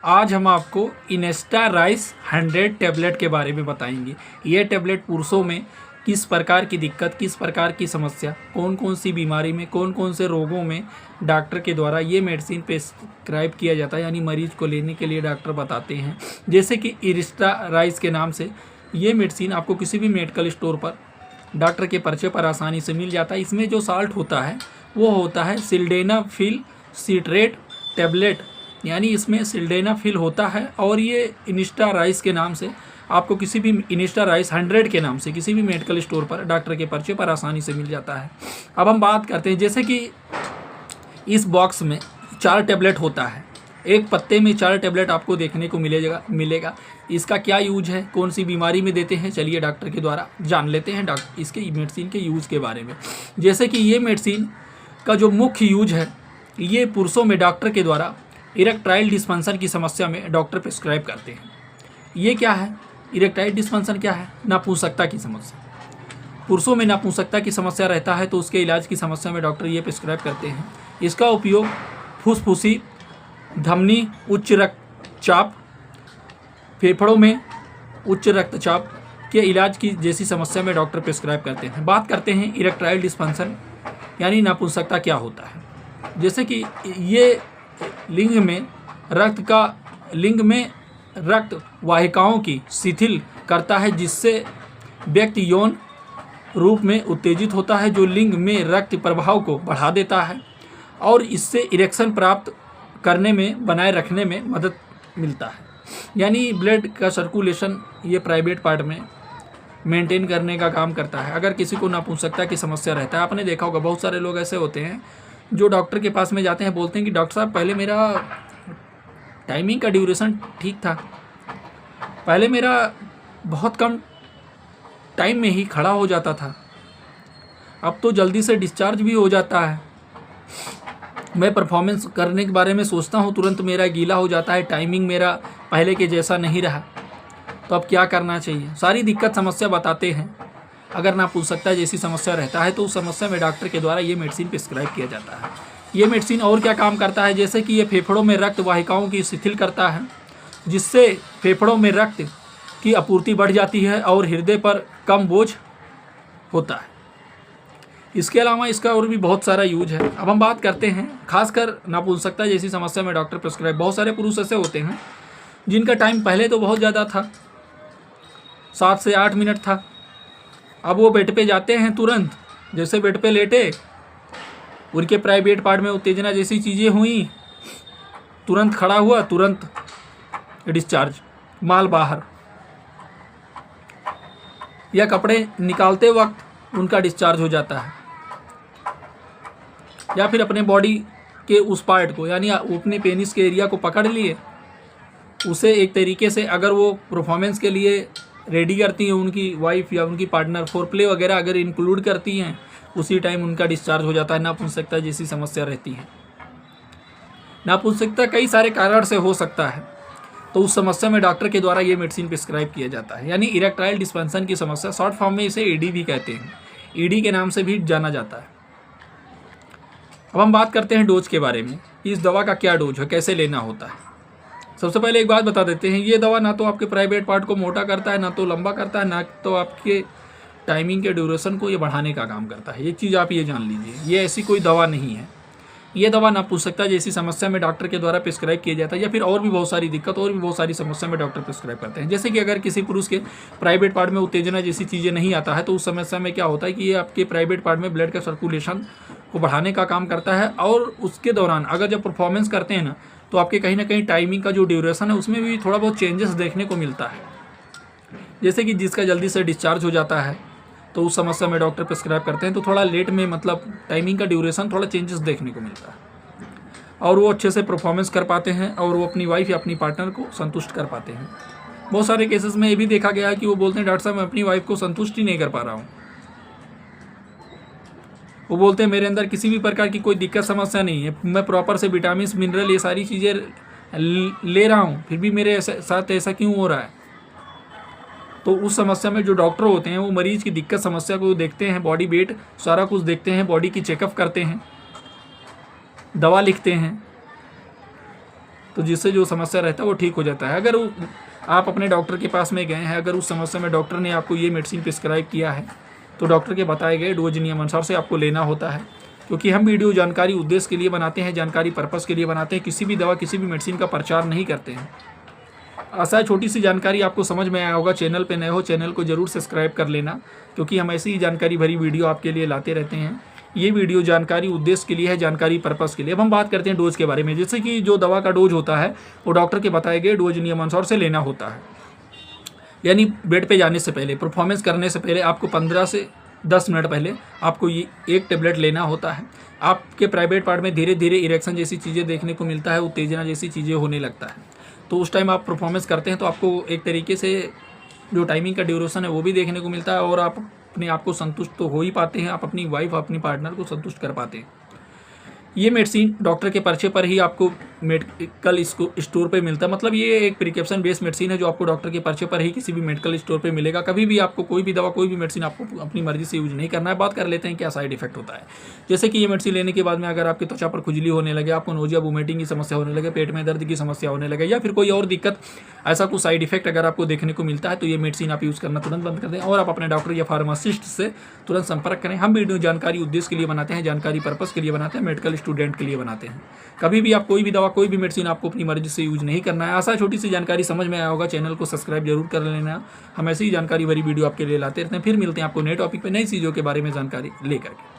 आज हम आपको इनेस्टा राइस 100 टैबलेट के बारे में बताएंगे। ये टैबलेट पुरुषों में किस प्रकार की दिक्कत, किस प्रकार की समस्या, कौन कौन सी बीमारी में, कौन कौन से रोगों में डॉक्टर के द्वारा ये मेडिसिन प्रिस्क्राइब किया जाता है, यानी मरीज को लेने के लिए डॉक्टर बताते हैं। जैसे कि इनेस्टा राइस के नाम से ये मेडिसिन आपको किसी भी मेडिकल स्टोर पर डॉक्टर के पर्चे पर आसानी से मिल जाता है। इसमें जो साल्ट होता है वो होता है सिल्डेनाफिल सिट्रेट टैबलेट, यानी इसमें सिल्डेनाफिल होता है। और ये इनेस्टा राइस के नाम से आपको किसी भी इनेस्टा राइस 100 के नाम से किसी भी मेडिकल स्टोर पर डॉक्टर के पर्चे पर आसानी से मिल जाता है। अब हम बात करते हैं, जैसे कि इस बॉक्स में 4 टैबलेट होता है, एक पत्ते में 4 टैबलेट आपको देखने को मिलेगा। इसका क्या यूज है, कौन सी बीमारी में देते हैं, चलिए डॉक्टर के द्वारा जान लेते हैं इसके मेडिसिन के यूज के बारे में। जैसे कि ये मेडिसिन का जो मुख्य यूज है, ये पुरुषों में डॉक्टर के द्वारा इरेक्टाइल डिस्फंक्शन की समस्या में डॉक्टर प्रिस्क्राइब करते हैं। ये क्या है, इरेक्टाइल डिस्फंक्शन क्या है? नापुंसकता की समस्या। पुरुषों में नापुंसकता की समस्या रहता है तो उसके इलाज की समस्या में डॉक्टर ये प्रिस्क्राइब करते हैं। इसका उपयोग फुसफुसी, धमनी, उच्च रक्तचाप, फेफड़ों में उच्च रक्तचाप के इलाज की जैसी समस्या में डॉक्टर प्रिस्क्राइब करते हैं। बात करते हैं इरेक्टाइल डिस्फंक्शन यानी नापुंसकता क्या होता है। जैसे कि ये लिंग में रक्त वाहिकाओं की शिथिल करता है, जिससे व्यक्ति यौन रूप में उत्तेजित होता है, जो लिंग में रक्त प्रवाह को बढ़ा देता है और इससे इरेक्शन प्राप्त करने में, बनाए रखने में मदद मिलता है। यानी ब्लड का सर्कुलेशन ये प्राइवेट पार्ट में मेंटेन करने का काम करता है। अगर किसी को नापुंसकता की समस्या रहता है, आपने देखा होगा बहुत सारे लोग ऐसे होते हैं जो डॉक्टर के पास में जाते हैं, बोलते हैं कि डॉक्टर साहब पहले मेरा टाइमिंग का ड्यूरेशन ठीक था, पहले मेरा बहुत कम टाइम में ही खड़ा हो जाता था, अब तो जल्दी से डिस्चार्ज भी हो जाता है, मैं परफॉर्मेंस करने के बारे में सोचता हूँ तुरंत मेरा गीला हो जाता है, टाइमिंग मेरा पहले के जैसा नहीं रहा, तो अब क्या करना चाहिए। सारी दिक्कत समस्या बताते हैं। अगर नापुंसकता जैसी समस्या रहता है तो उस समस्या में डॉक्टर के द्वारा ये मेडिसिन प्रिस्क्राइब किया जाता है। ये मेडिसिन और क्या काम करता है, जैसे कि ये फेफड़ों में रक्त वाहिकाओं की शिथिल करता है, जिससे फेफड़ों में रक्त की आपूर्ति बढ़ जाती है और हृदय पर कम बोझ होता है। इसके अलावा इसका और भी बहुत सारा यूज है। अब हम बात करते हैं खासकर नापुंसकता जैसी समस्या में डॉक्टर प्रिस्क्राइब। बहुत सारे पुरुष ऐसे होते हैं जिनका टाइम पहले तो बहुत ज़्यादा था, 7 से 8 मिनट था, अब वो बेड पे जाते हैं तुरंत, जैसे बेड पे लेटे उनके प्राइवेट पार्ट में उत्तेजना जैसी चीज़ें हुई, तुरंत खड़ा हुआ, तुरंत डिस्चार्ज, माल बाहर, या कपड़े निकालते वक्त उनका डिस्चार्ज हो जाता है, या फिर अपने बॉडी के उस पार्ट को यानी अपने पेनिस के एरिया को पकड़ लिए, उसे एक तरीके से अगर वो परफॉर्मेंस के लिए रेडी करती हैं, उनकी वाइफ या उनकी पार्टनर फोरप्ले वगैरह अगर इंक्लूड करती हैं, उसी टाइम उनका डिस्चार्ज हो जाता है। नापुंसकता जैसी समस्या रहती है। नापुंसकता कई सारे कारण से हो सकता है, तो उस समस्या में डॉक्टर के द्वारा ये मेडिसिन प्रिस्क्राइब किया जाता है। यानी इरेक्टाइल डिस्फंक्शन की समस्या, शॉर्ट फॉर्म में इसे ईडी भी कहते हैं, ईडी के नाम से भी जाना जाता है। अब हम बात करते हैं डोज के बारे में, इस दवा का क्या डोज है, कैसे लेना होता है। सबसे पहले एक बात बता देते हैं, ये दवा ना तो आपके प्राइवेट पार्ट को मोटा करता है, ना तो लंबा करता है, ना तो आपके टाइमिंग के ड्यूरेशन को ये बढ़ाने का काम करता है। एक चीज़ आप ये जान लीजिए, ये ऐसी कोई दवा नहीं है। ये दवा नापुंसकता जैसी समस्या में डॉक्टर के द्वारा प्रिस्क्राइब किया जाता है, या फिर और भी बहुत सारी दिक्कत और भी बहुत सारी समस्या में डॉक्टर प्रिस्क्राइब करते हैं। जैसे कि अगर किसी पुरुष के प्राइवेट पार्ट में उत्तेजना जैसी चीज़ें नहीं आता है, तो उस समस्या में क्या होता है कि ये आपके प्राइवेट पार्ट में ब्लड का सर्कुलेशन को बढ़ाने का काम करता है, और उसके दौरान अगर जब परफॉर्मेंस करते हैं ना, तो आपके कहीं ना कहीं टाइमिंग का जो ड्यूरेशन है उसमें भी थोड़ा बहुत चेंजेस देखने को मिलता है। जैसे कि जिसका जल्दी से डिस्चार्ज हो जाता है तो उस समस्या में डॉक्टर प्रिस्क्राइब करते हैं, तो थोड़ा लेट में मतलब टाइमिंग का ड्यूरेशन थोड़ा चेंजेस देखने को मिलता है, और वो अच्छे से परफॉर्मेंस कर पाते हैं और वो अपनी वाइफ या अपनी पार्टनर को संतुष्ट कर पाते हैं। बहुत सारे केसेस में ये भी देखा गया है कि वो बोलते हैं डॉक्टर साहब मैं अपनी वाइफ को संतुष्ट ही नहीं कर पा रहा हूँ। वो बोलते हैं मेरे अंदर किसी भी प्रकार की कोई दिक्कत समस्या नहीं है, मैं प्रॉपर से विटामिन मिनरल ये सारी चीज़ें ले रहा हूँ, फिर भी मेरे साथ ऐसा क्यों हो रहा है। तो उस समस्या में जो डॉक्टर होते हैं वो मरीज की दिक्कत समस्या को देखते हैं, बॉडी वेट सारा कुछ देखते हैं, बॉडी की चेकअप करते हैं, दवा लिखते हैं, तो जिससे जो समस्या रहता है वो ठीक हो जाता है। अगर आप अपने डॉक्टर के पास में गए हैं, अगर उस समस्या में डॉक्टर ने आपको ये मेडिसिन प्रिस्क्राइब किया है तो डॉक्टर के बताए गए डोज नियम अनुसार से आपको लेना होता है। क्योंकि हम वीडियो जानकारी उद्देश्य के लिए बनाते हैं, जानकारी पर्पज़ के लिए बनाते हैं, किसी भी दवा किसी भी मेडिसिन का प्रचार नहीं करते हैं। आशा है छोटी सी जानकारी आपको समझ में आया होगा। चैनल पे नए हो, चैनल को जरूर सब्सक्राइब कर लेना, क्योंकि हम ऐसी ही जानकारी भरी वीडियो आपके लिए लाते रहते हैं। ये वीडियो जानकारी उद्देश्य के लिए है, जानकारी पर्पज़ के लिए। अब हम बात करते हैं डोज के बारे में। जैसे कि जो दवा का डोज होता है वो डॉक्टर के बताए गए डोज नियमानुसार से लेना होता है। यानी बेड पे जाने से पहले, परफॉर्मेंस करने से पहले आपको 15 से 10 मिनट पहले आपको ये एक टेबलेट लेना होता है। आपके प्राइवेट पार्ट में धीरे धीरे इरेक्शन जैसी चीज़ें देखने को मिलता है, उत्तेजना जैसी चीज़ें होने लगता है। तो उस टाइम आप परफॉर्मेंस करते हैं तो आपको एक तरीके से जो टाइमिंग का ड्यूरेशन है वो भी देखने को मिलता है और आप अपने आप को संतुष्ट तो हो ही पाते हैं, आप अपनी वाइफ, अपनी पार्टनर को संतुष्ट कर पाते हैं। ये मेडिसिन डॉक्टर के पर्चे पर ही आपको मेडिकल स्टोर पे मिलता है। मतलब ये एक प्रिकॉशन बेस्ड मेडिसिन है जो आपको डॉक्टर के पर्चे पर ही किसी भी मेडिकल स्टोर पे मिलेगा। कभी भी आपको कोई भी दवा, कोई भी मेडिसिन आपको अपनी मर्जी से यूज नहीं करना है। बात कर लेते हैं क्या साइड इफेक्ट होता है। जैसे कि ये मेडिसिन लेने के बाद में अगर आपकी त्वचा पर खुजली होने लगे, आपको नोजिया वोमिटिंग की समस्या होने लगे, पेट में दर्द की समस्या होने लगे या फिर कोई और दिक्कत, ऐसा कुछ साइड इफेक्ट अगर आपको देखने को मिलता है तो ये मेडिसिन आप यूज़ करना तुरंत बंद कर दें और आप अपने डॉक्टर या फार्मासिस्ट से तुरंत संपर्क करें। हम वीडियो जानकारी उद्देश्य के लिए बनाते हैं, जानकारी पर्पज़ के लिए बनाते हैं, मेडिकल स्टूडेंट के लिए बनाते हैं। कभी भी आप कोई भी दवा, कोई भी मेडिसिन आपको अपनी मर्जी से यूज नहीं करना है। आशा छोटी सी जानकारी समझ में आया होगा। चैनल को सब्सक्राइब जरूर कर लेना। हम ऐसी ही जानकारी भरी वीडियो आपके लिए लाते रहते हैं। फिर मिलते हैं आपको नए टॉपिक पे, नई चीज़ों के बारे में जानकारी लेकर के।